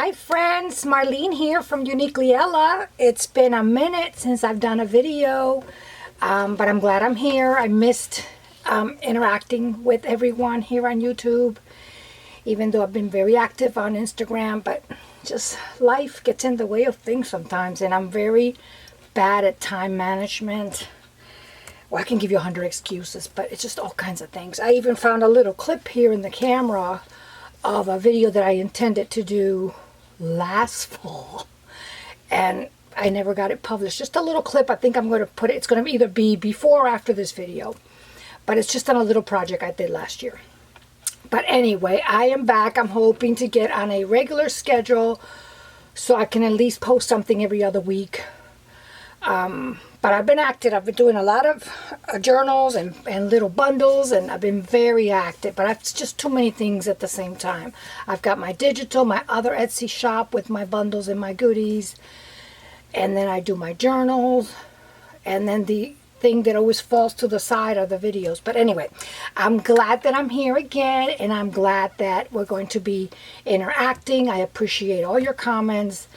Hi friends, Marlene here from Uniquely Ella. It's been a minute since I've done a video, but I'm glad I'm here. I missed interacting with everyone here on YouTube, even though I've been very active on Instagram, but just life gets in the way of things sometimes, and I'm very bad at time management. Well, I can give you 100 excuses, but it's just all kinds of things. I even found a little clip here in the camera of a video that I intended to do last fall, and I never got it published. Just a little clip. I think I'm going to put it, it's going to either be before or after this video, but it's just on a little project I did last year. But anyway, I am back. I'm hoping to get on a regular schedule so I can at least post something every other week. But I've been active. I've been doing a lot of journals and little bundles, and I've been very active, but it's just too many things at the same time. I've got my digital, my other Etsy shop with my bundles and my goodies, and then I do my journals, and then the thing that always falls to the side are the videos. But anyway, I'm glad that I'm here again, and I'm glad that we're going to be interacting. I appreciate all your comments.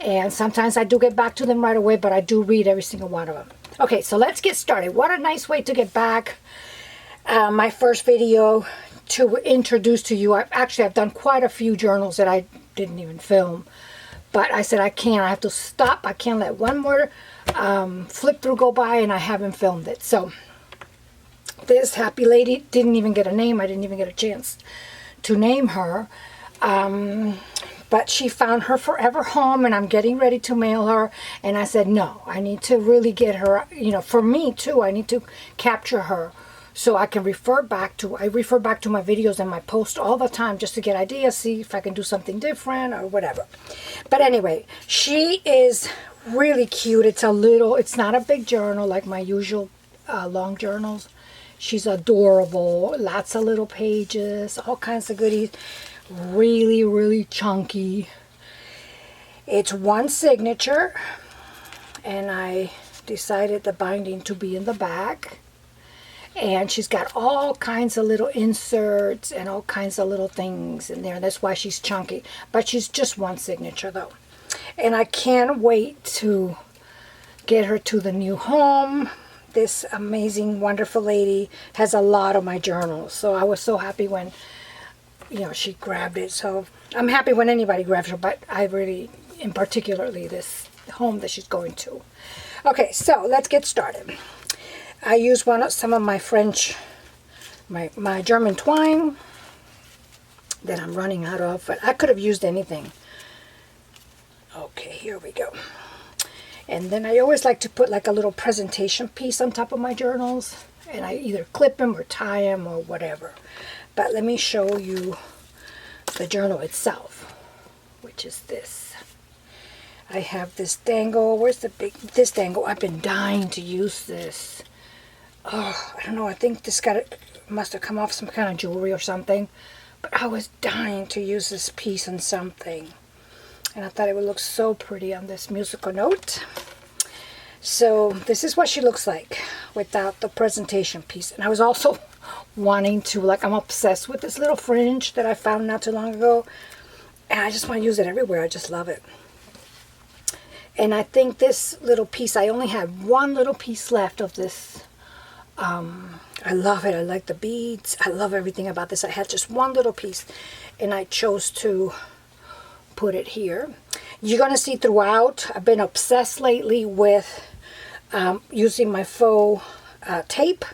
And sometimes I do get back to them right away, but I do read every single one of them. Okay, so let's get started. What a nice way to get back. My first video to introduce to you. I've done quite a few journals that I didn't even film. But I said I have to stop. I can't let one more flip through go by and I haven't filmed it. So this happy lady didn't even get a name. I didn't even get a chance to name her. But she found her forever home, and I'm getting ready to mail her. And I said, no, I need to really get her, for me too, I need to capture her so I can refer back to my videos and my posts all the time just to get ideas, see if I can do something different or whatever. But anyway, she is really cute. It's not a big journal like my usual long journals. She's adorable, lots of little pages, all kinds of goodies. Really, really chunky. It's one signature, and I decided the binding to be in the back. And she's got all kinds of little inserts and all kinds of little things in there. That's why she's chunky. But she's just one signature, though. And I can't wait to get her to the new home. This amazing, wonderful lady has a lot of my journals. So I was so happy when she grabbed it. So I'm happy when anybody grabs her, but I really, in particularly this home that she's going to. Okay, so let's get started. I use some of my French, my German twine that I'm running out of, but I could have used anything. Okay, here we go. And then I always like to put like a little presentation piece on top of my journals, and I either clip them or tie them or whatever. But let me show you the journal itself, which is this. I have this dangle. Where's this dangle? I've been dying to use this. Oh, I don't know. I think this must have come off some kind of jewelry or something. But I was dying to use this piece on something. And I thought it would look so pretty on this musical note. So this is what she looks like without the presentation piece. And I was also wanting to, I'm obsessed with this little fringe that I found not too long ago, and I just want to use it everywhere. I just love it. And I think this little piece, I only have one little piece left of this. I love it. I like the beads. I love everything about this. I had just one little piece, and I chose to put it here. You're going to see throughout, I've been obsessed lately with using my faux tape.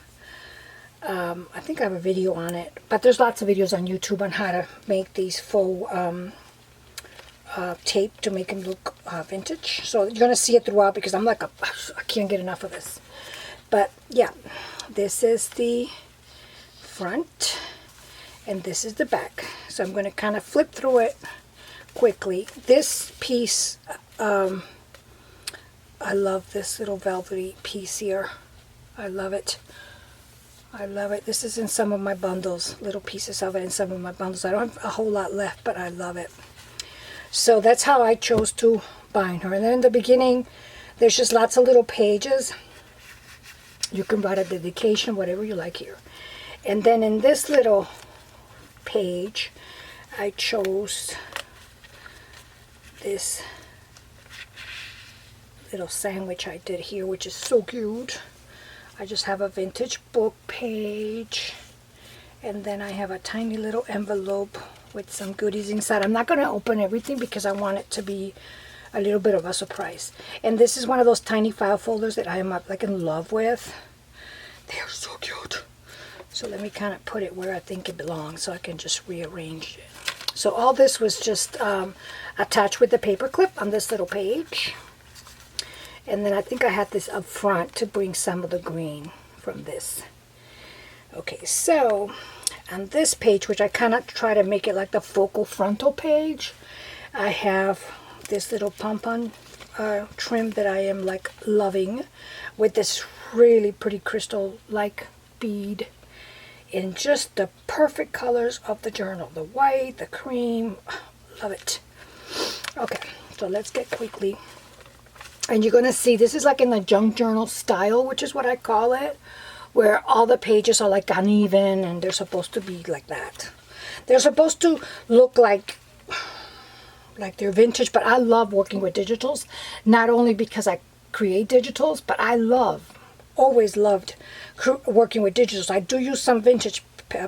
I think I have a video on it, but there's lots of videos on YouTube on how to make these faux tape to make them look vintage. So you're going to see it throughout because I can't get enough of this. But yeah, this is the front and this is the back. So I'm going to kind of flip through it quickly. This piece, I love this little velvety piece here. I love it. I love it. This is in some of my bundles, little pieces of it in some of my bundles. I don't have a whole lot left, but I love it. So that's how I chose to bind her. And then in the beginning, there's just lots of little pages. You can write a dedication, whatever you like here. And then in this little page, I chose this little sandwich I did here, which is so cute. I just have a vintage book page, and then I have a tiny little envelope with some goodies inside. I'm not going to open everything because I want it to be a little bit of a surprise. And this is one of those tiny file folders that I am like in love with. They are so cute. So let me kind of put it where I think it belongs so I can just rearrange it. So all this was just attached with the paper clip on this little page. And then I think I had this up front to bring some of the green from this. Okay, so on this page, which I kind of try to make it like the focal frontal page, I have this little pom-pom trim that I am like loving with this really pretty crystal-like bead in just the perfect colors of the journal. The white, the cream, love it. Okay, so let's get quickly. And you're going to see this is like in the junk journal style, which is what I call it, where all the pages are like uneven and they're supposed to be like that. They're supposed to look like they're vintage, but I love working with digitals, not only because I create digitals, but I always loved working with digitals. I do use some vintage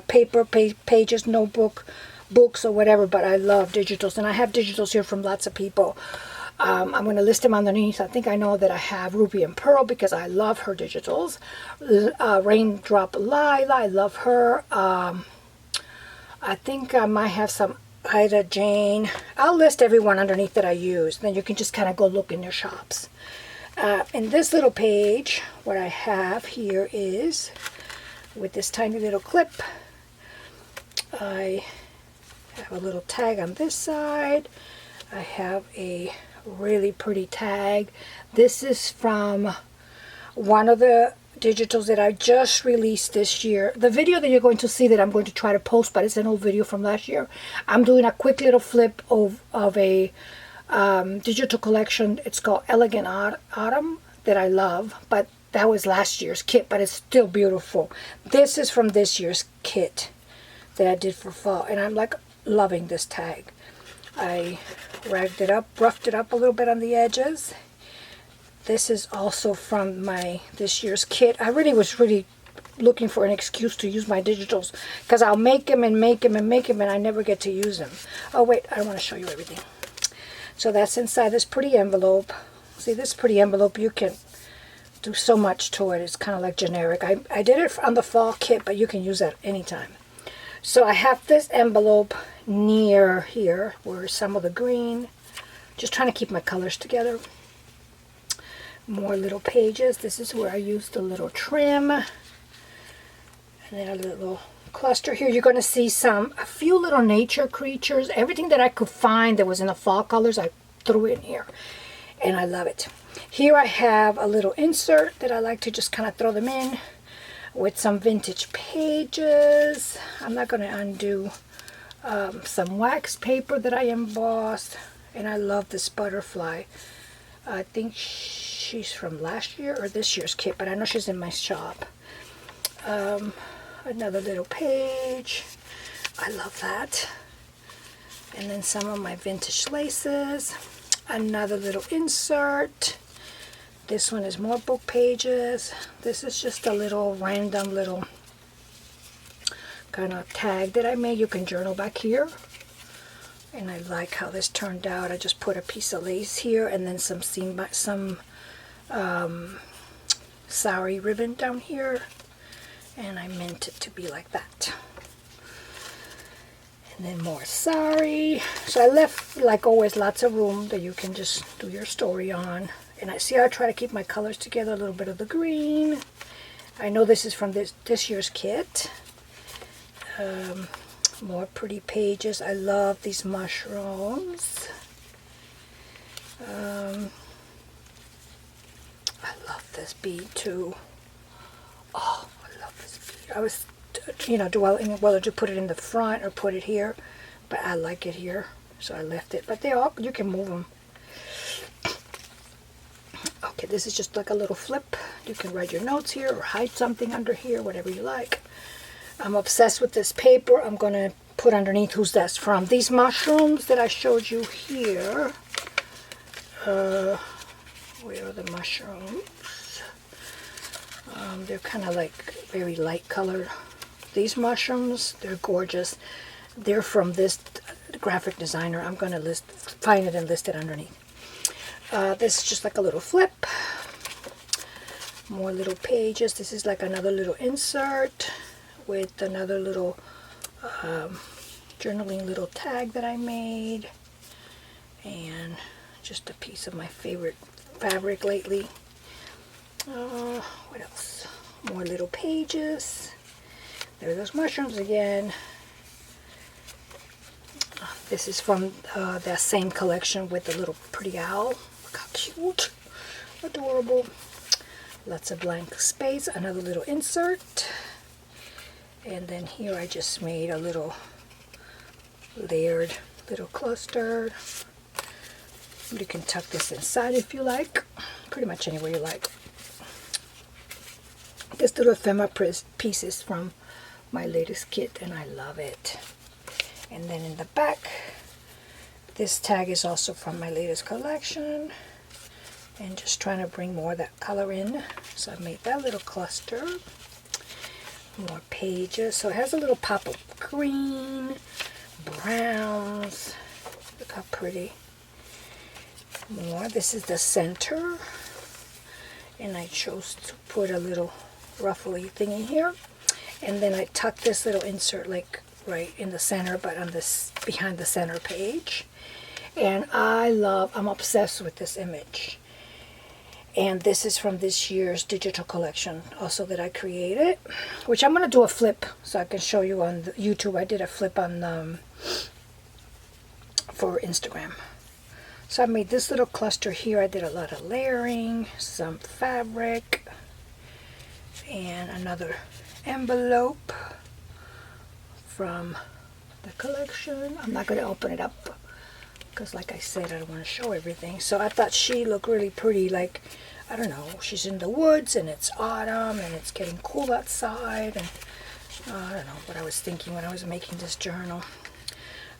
paper, pages, notebook, books or whatever, but I love digitals, and I have digitals here from lots of people. I'm going to list them underneath. I think I know that I have Ruby and Pearl because I love her digitals. Raindrop Lila, I love her. I think I might have some Ida Jane. I'll list everyone underneath that I use. Then you can just kind of go look in your shops. In this little page, what I have here is, with this tiny little clip, I have a little tag on this side. I have a really pretty tag. This is from one of the digitals that I just released this year. The video that you're going to see that I'm going to try to post, but it's an old video from last year. I'm doing a quick little flip of a digital collection. It's called Elegant Autumn that I love, but that was last year's kit, but it's still beautiful. This is from this year's kit that I did for fall, and I'm like loving this tag. I ragged it up, roughed it up a little bit on the edges. This is also from this year's kit. I was really looking for an excuse to use my digitals because I'll make them and make them and make them, and I never get to use them. Oh wait, I don't want to show you everything. So that's inside this pretty envelope. See, this pretty envelope, you can do so much to it. It's kind of like generic. I did it on the fall kit, but you can use that anytime. So I have this envelope near here where some of the green, just trying to keep my colors together. More little pages. This is where I used the little trim. And then a little cluster here. You're going to see a few little nature creatures. Everything that I could find that was in the fall colors, I threw in here. And I love it. Here I have a little insert that I like to just kind of throw them in with some vintage pages. I'm not going to undo some wax paper that I embossed. And I love this butterfly. I think she's from last year or this year's kit, but I know she's in my shop. Another little page. I love that. And then some of my vintage laces. Another little insert. This one is more book pages. This is just a little random little kind of tag that I made. You can journal back here. And I like how this turned out. I just put a piece of lace here and then some sari ribbon down here. And I meant it to be like that. And then more sari. So I left, like always, lots of room that you can just do your story on. And I see I try to keep my colors together, a little bit of the green. I know this is from this year's kit. More pretty pages. I love these mushrooms. I love this bead too. Oh, I love this bead. I was, dwelling whether to put it in the front or put it here, but I like it here, so I left it. But you can move them. Okay, this is just like a little flip. You can write your notes here or hide something under here, whatever you like. I'm obsessed with this paper. I'm going to put underneath who's that's from. These mushrooms that I showed you here, Where are the mushrooms? They're kind of like very light colored. These mushrooms, they're gorgeous. They're from this graphic designer. I'm going to find it and list it underneath. This is just like a little flip. More little pages. This is like another little insert with another little journaling little tag that I made. And just a piece of my favorite fabric lately. What else? More little pages. There are those mushrooms again. This is from that same collection with the little pretty owl. Look how cute. Adorable. Lots of blank space. Another little insert. And then here I just made a little layered little cluster. You can tuck this inside if you like. Pretty much anywhere you like. This little ephemera piece is from my latest kit and I love it. And then in the back, this tag is also from my latest collection. And just trying to bring more of that color in. So I made that little cluster. More pages. So it has a little pop of green, browns. Look how pretty. More. This is the center. And I chose to put a little ruffly thing in here. And then I tucked this little insert like right in the center, but on this behind the center page. And I'm obsessed with this image. And this is from this year's digital collection also that I created, which I'm going to do a flip so I can show you on the YouTube. I did a flip on for Instagram. So I made this little cluster here. I did a lot of layering, some fabric, and another envelope from the collection. I'm not going to open it up because like I said, I don't want to show everything. So I thought she looked really pretty, like, I don't know, she's in the woods and it's autumn and it's getting cool outside, and I don't know what I was thinking when I was making this journal.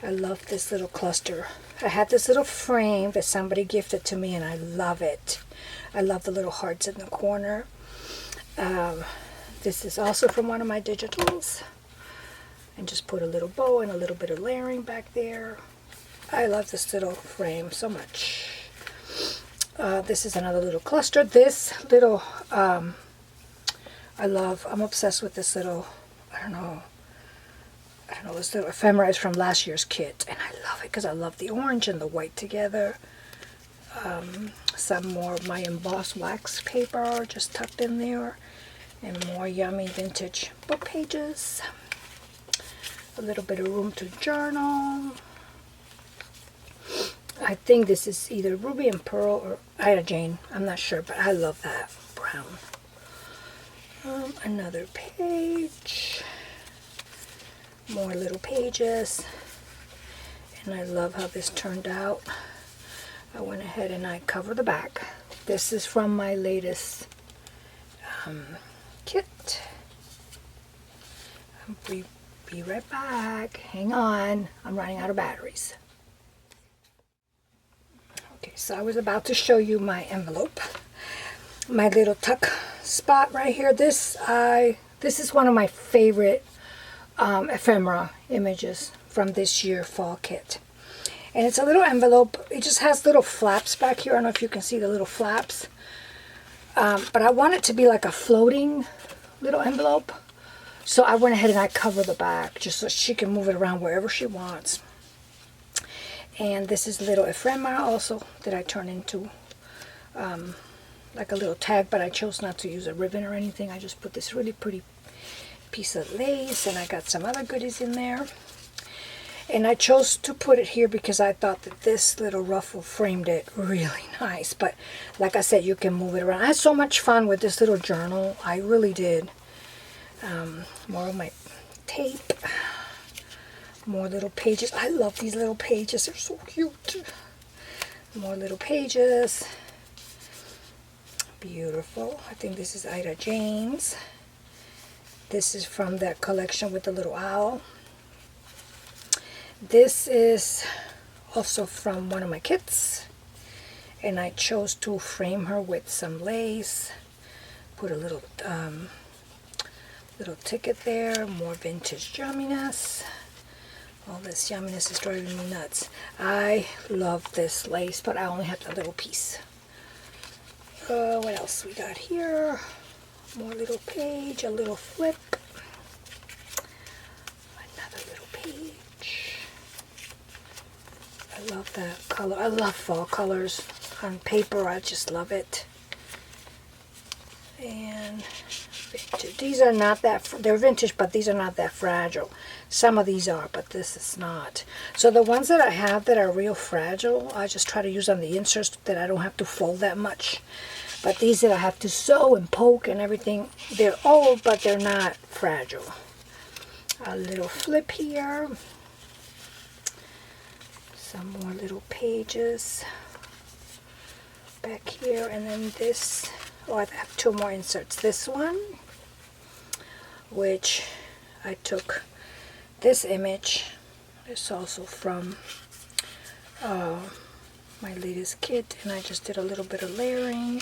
I love this little cluster. I had this little frame that somebody gifted to me and I love it. I love the little hearts in the corner. This is also from one of my digitals. And just put a little bow and a little bit of layering back there. I love this little frame so much. This is another little cluster. This little, I'm obsessed with this little, I don't know, this little ephemera is from last year's kit. And I love it because I love the orange and the white together. Some more of my embossed wax paper just tucked in there. And more yummy vintage book pages. A little bit of room to journal. I think this is either Ruby and Pearl or Ida Jane. I'm not sure, but I love that brown. Another page. More little pages. And I love how this turned out. I went ahead and I covered the back. This is from my latest kit. I'll be right back. Hang on. I'm running out of batteries. Okay, so I was about to show you my envelope. My little tuck spot right here. This is one of my favorite ephemera images from this year fall kit. And it's a little envelope. It just has little flaps back here. I don't know if you can see the little flaps. But I want it to be like a floating little envelope. So I went ahead and I covered the back just so she can move it around wherever she wants. And this is little ephemera also that I turn into like a little tag, but I chose not to use a ribbon or anything. I just put this really pretty piece of lace, and I got some other goodies in there. And I chose to put it here because I thought that this little ruffle framed it really nice. But like I said, you can move it around. I had so much fun with this little journal. I really did. More of my tape. More little pages. I love these little pages. They're so cute. More little pages. Beautiful. I think this is Ida Jane's. This is from that collection with the little owl. This is also from one of my kits. And I chose to frame her with some lace. Put a little little ticket there. More vintage yumminess. All this yumminess is driving me nuts. I love this lace, but I only have the little piece. What else we got here? More little page, a little flip. Another little page. I love that color. I love fall colors on paper. I just love it. And these are not that, they're vintage, but these are not that fragile. Some of these are, but this is not. So the ones that I have that are real fragile, I just try to use on the inserts that I don't have to fold that much. But these that I have to sew and poke and everything, they're old, but they're not fragile. A little flip here. Some more little pages back here. And then this, oh, I have two more inserts. This one, which I took this image. It's also from my latest kit, and I just did a little bit of layering.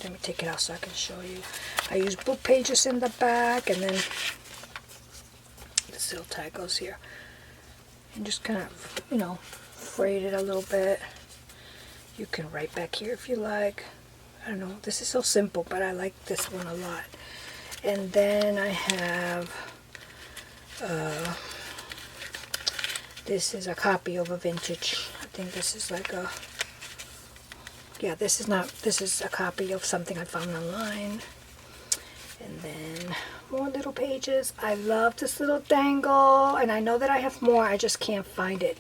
Let me take it out so I can show you. I use book pages in the back, and then this little tag goes here. And just kind of, you know, frayed it a little bit. You can write back here if you like. I don't know, this is so simple, but I like this one a lot. And then I have, this is a copy of a vintage. I think this is like a, yeah, this is a copy of something I found online. And then more little pages. I love this little dangle, and I know that I have more, I just can't find it.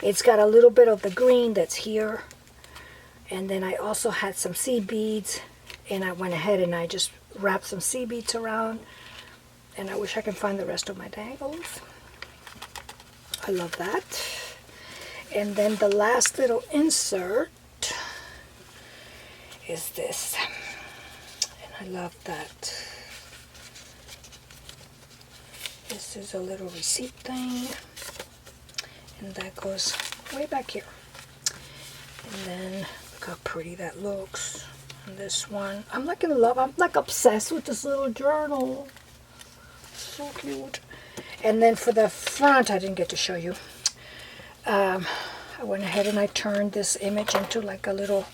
It's got a little bit of the green that's here. And then I also had some seed beads, and I went ahead and I just wrapped some seed beads around. And I wish I can find the rest of my dangles. I love that. And then the last little insert is this, and I love that. This is a little receipt thing, and that goes way back here. And then look how pretty that looks. And this one, I'm like in love. I'm like obsessed with this little journal. So cute. And then for the front, I didn't get to show you. I went ahead and I turned this image into like a little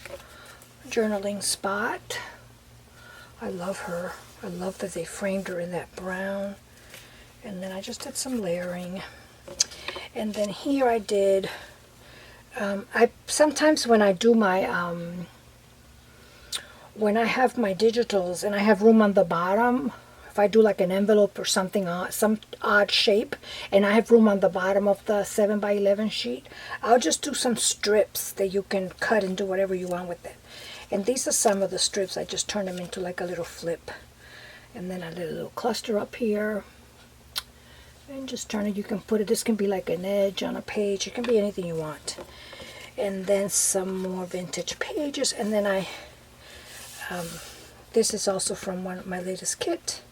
journaling spot. I love her. I love that they framed her in that brown. And then I just did some layering. And then here I did, I sometimes when I do my, when I have my digitals and I have room on the bottom, if I do like an envelope or something, some odd shape, and I have room on the bottom of the 7x11 sheet, I'll just do some strips that you can cut and do whatever you want with it. And these are some of the strips. I just turned them into like a little flip. And then I did a little cluster up here. And just turn it. You can put it, this can be like an edge on a page. It can be anything you want. And then some more vintage pages. And then I, this is also from one of my latest kit.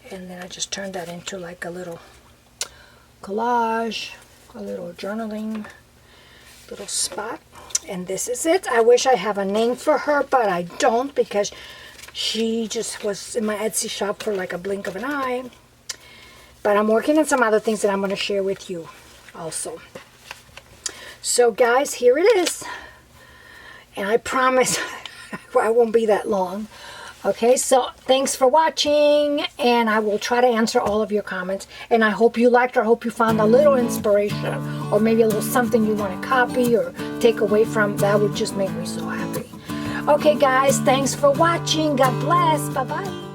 And then I just turned that into like a little collage, a little journaling, little spot. And this is it. I wish I have a name for her, but I don't, because she just was in my Etsy shop for like a blink of an eye. But I'm working on some other things that I'm going to share with you also. So guys, here it is. And I promise I won't be that long. Okay, so thanks for watching, and I will try to answer all of your comments. And I hope you liked, or I hope you found a little inspiration, or maybe a little something you want to copy or take away from. That would just make me so happy. Okay, guys, thanks for watching. God bless. Bye-bye.